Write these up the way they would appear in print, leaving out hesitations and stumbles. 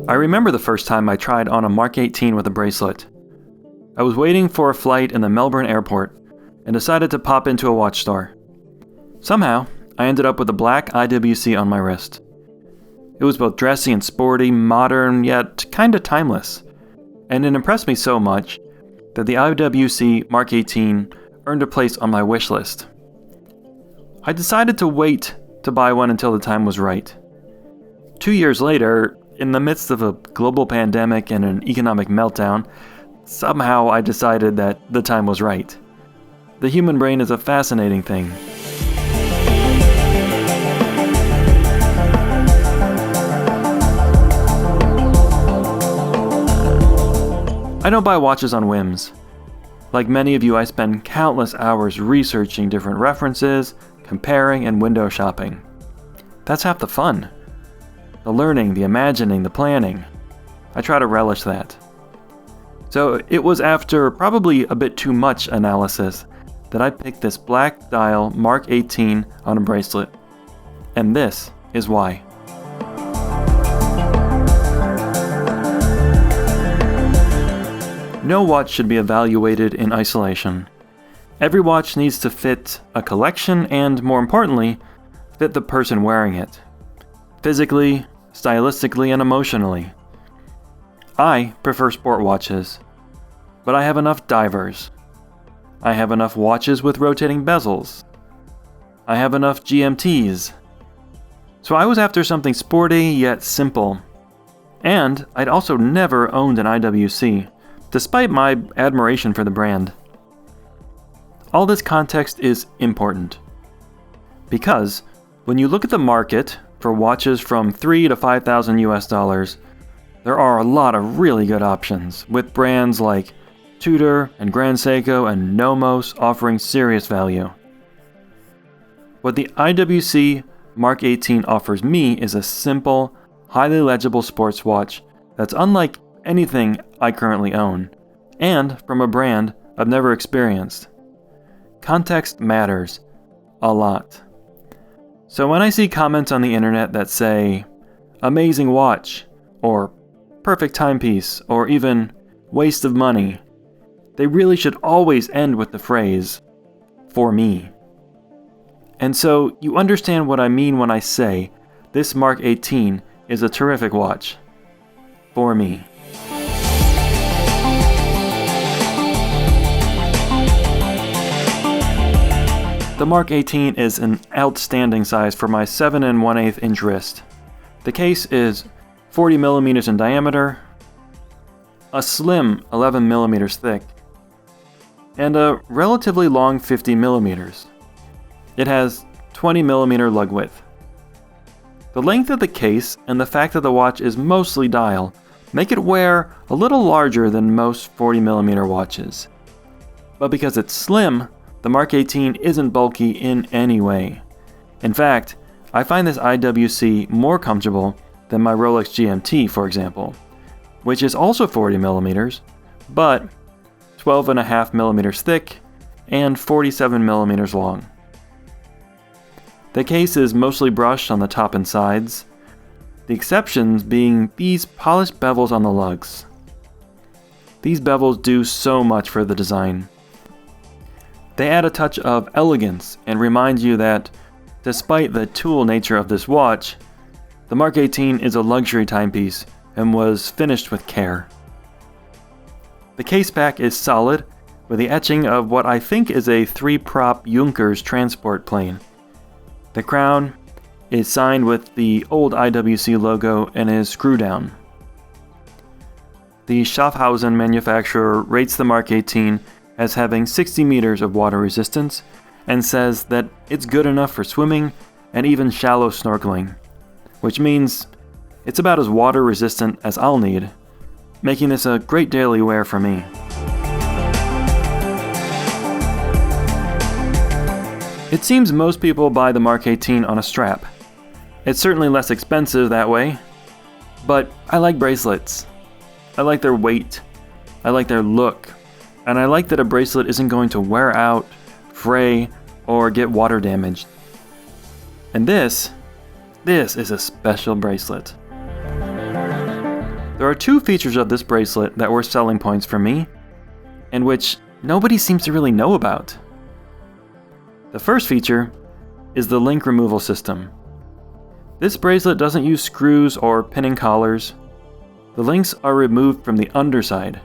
I remember the first time I tried on a Mark XVIII with a bracelet. I was waiting for a flight in the Melbourne airport and decided to pop into a watch store. Somehow, I ended up with a black IWC on my wrist. It was both dressy and sporty, modern, yet kinda timeless. And it impressed me so much that the IWC Mark XVIII earned a place on my wish list. I decided to wait to buy one until the time was right. 2 years later, in the midst of a global pandemic and an economic meltdown, somehow I decided that the time was right. The human brain is a fascinating thing. I don't buy watches on whims. Like many of you, I spend countless hours researching different references, comparing, and window shopping. That's half the fun. The learning, the imagining, the planning. I try to relish that. So it was after probably a bit too much analysis that I picked this black dial Mark XVIII on a bracelet. And this is why. No watch should be evaluated in isolation. Every watch needs to fit a collection and, more importantly, fit the person wearing it. Physically, stylistically, and emotionally. I prefer sport watches, but I have enough divers. I have enough watches with rotating bezels. I have enough GMTs. So I was after something sporty yet simple. And I'd also never owned an IWC, despite my admiration for the brand. All this context is important. Because when you look at the market for watches from $3,000 to $5,000 US, there are a lot of really good options, with brands like Tudor and Grand Seiko and Nomos offering serious value. What the IWC Mark XVIII offers me is a simple, highly legible sports watch that's unlike anything I currently own, and from a brand I've never experienced. Context matters a lot. So when I see comments on the internet that say, amazing watch, or perfect timepiece, or even waste of money, they really should always end with the phrase, for me. And so you understand what I mean when I say this Mark XVIII is a terrific watch. For me. The Mark XVIII is an outstanding size for my 7 1/8 inch wrist. The case is 40 millimeters in diameter, a slim 11 millimeters thick, and a relatively long 50 millimeters. It has 20 millimeter lug width. The length of the case and the fact that the watch is mostly dial make it wear a little larger than most 40 millimeter watches. But because it's slim, the Mark XVIII isn't bulky in any way. In fact, I find this IWC more comfortable than my Rolex GMT, for example, which is also 40 millimeters, but 12.5 millimeters thick and 47 millimeters long. The case is mostly brushed on the top and sides, the exceptions being these polished bevels on the lugs. These bevels do so much for the design. They add a touch of elegance and remind you that, despite the tool nature of this watch, the Mark XVIII is a luxury timepiece and was finished with care. The case back is solid, with the etching of what I think is a 3-prop Junkers transport plane. The crown is signed with the old IWC logo and is screw down. The Schaffhausen manufacturer rates the Mark XVIII as having 60 meters of water resistance and says that it's good enough for swimming and even shallow snorkeling, which means it's about as water resistant as I'll need, making this a great daily wear for me. It seems most people buy the Mark XVIII on a strap. It's certainly less expensive that way, but I like bracelets. I like their weight, I like their look, and I like that a bracelet isn't going to wear out, fray, or get water damaged. And this is a special bracelet. There are two features of this bracelet that were selling points for me, and which nobody seems to really know about. The first feature is the link removal system. This bracelet doesn't use screws or pinning collars. The links are removed from the underside.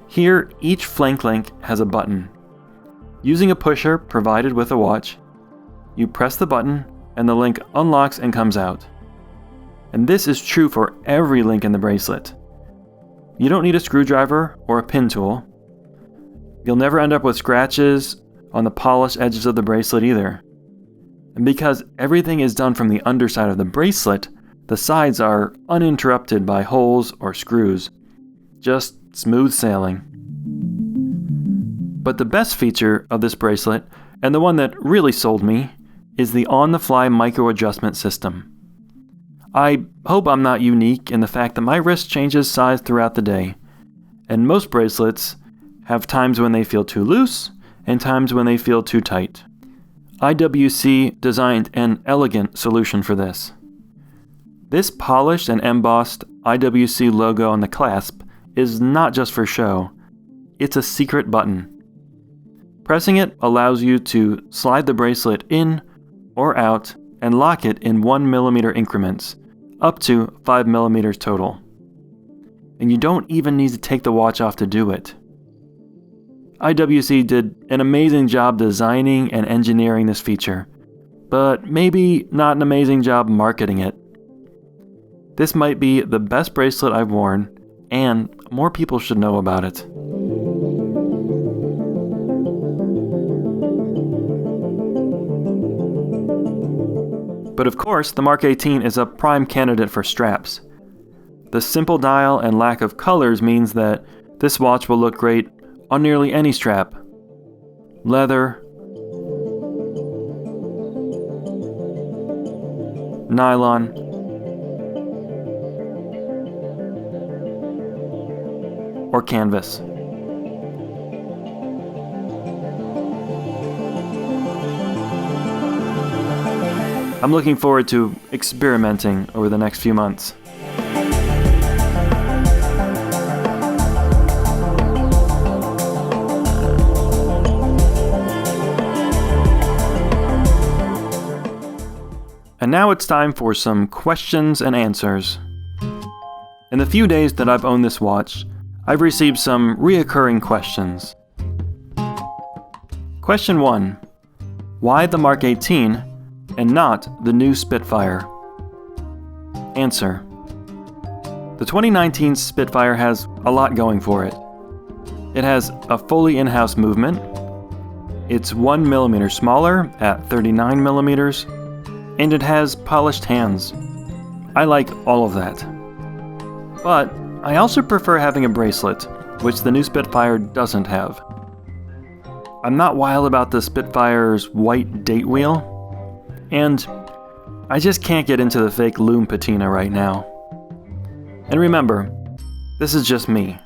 Here, each flank link has a button. Using a pusher provided with a watch, you press the button and the link unlocks and comes out. And this is true for every link in the bracelet. You don't need a screwdriver or a pin tool. You'll never end up with scratches on the polished edges of the bracelet either. And because everything is done from the underside of the bracelet, the sides are uninterrupted by holes or screws. Just smooth sailing. But the best feature of this bracelet, and the one that really sold me, is the on-the-fly micro-adjustment system. I hope I'm not unique in the fact that my wrist changes size throughout the day, and most bracelets have times when they feel too loose and times when they feel too tight. IWC designed an elegant solution for this. This polished and embossed IWC logo on the clasp is not just for show, it's a secret button. Pressing it allows you to slide the bracelet in or out and lock it in 1mm increments, up to 5mm total. And you don't even need to take the watch off to do it. IWC did an amazing job designing and engineering this feature, but maybe not an amazing job marketing it. This might be the best bracelet I've worn, and more people should know about it. But of course, the Mark XVIII is a prime candidate for straps. The simple dial and lack of colors means that this watch will look great on nearly any strap. Leather, nylon, or canvas. I'm looking forward to experimenting over the next few months. And now it's time for some questions and answers. In the few days that I've owned this watch, I've received some reoccurring questions. Question 1. Why the Mark XVIII and not the new Spitfire? Answer. The 2019 Spitfire has a lot going for it. It has a fully in-house movement. It's 1mm smaller at 39mm. And it has polished hands. I like all of that. But I also prefer having a bracelet, which the new Spitfire doesn't have. I'm not wild about the Spitfire's white date wheel, and I just can't get into the fake lume patina right now. And remember, this is just me.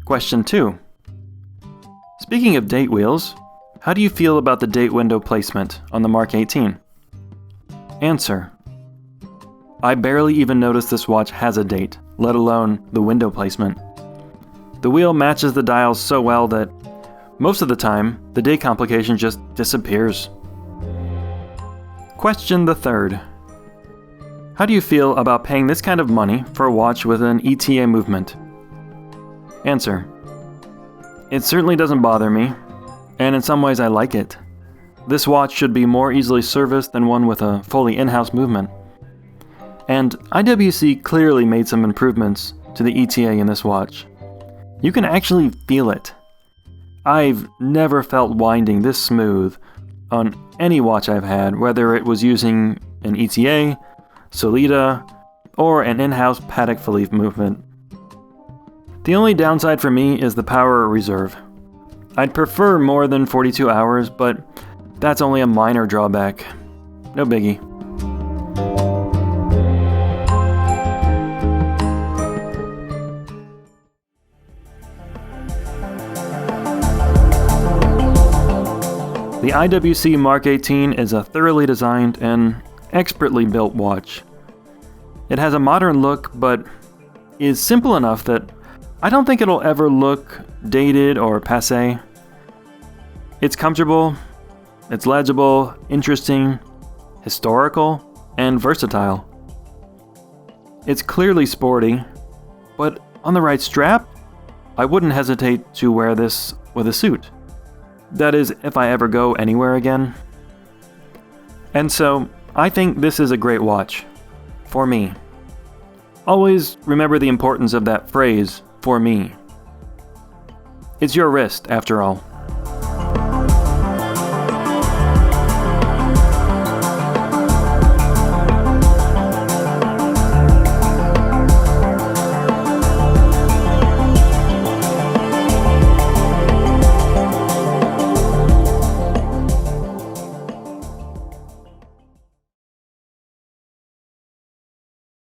Question 2. Speaking of date wheels, how do you feel about the date window placement on the Mark XVIII? Answer. I barely even notice this watch has a date, let alone the window placement. The wheel matches the dials so well that most of the time, the date complication just disappears. Question the 3rd. How do you feel about paying this kind of money for a watch with an ETA movement? Answer. It certainly doesn't bother me. And in some ways I like it. This watch should be more easily serviced than one with a fully in-house movement. And IWC clearly made some improvements to the ETA in this watch. You can actually feel it. I've never felt winding this smooth on any watch I've had, whether it was using an ETA, Solita, or an in-house Patek Philippe movement. The only downside for me is the power reserve. I'd prefer more than 42 hours, but that's only a minor drawback. No biggie. The IWC Mark XVIII is a thoroughly designed and expertly built watch. It has a modern look, but is simple enough that I don't think it'll ever look dated or passé. It's comfortable, it's legible, interesting, historical, and versatile. It's clearly sporty, but on the right strap, I wouldn't hesitate to wear this with a suit. That is, if I ever go anywhere again. And so, I think this is a great watch. For me. Always remember the importance of that phrase, for me. It's your wrist, after all.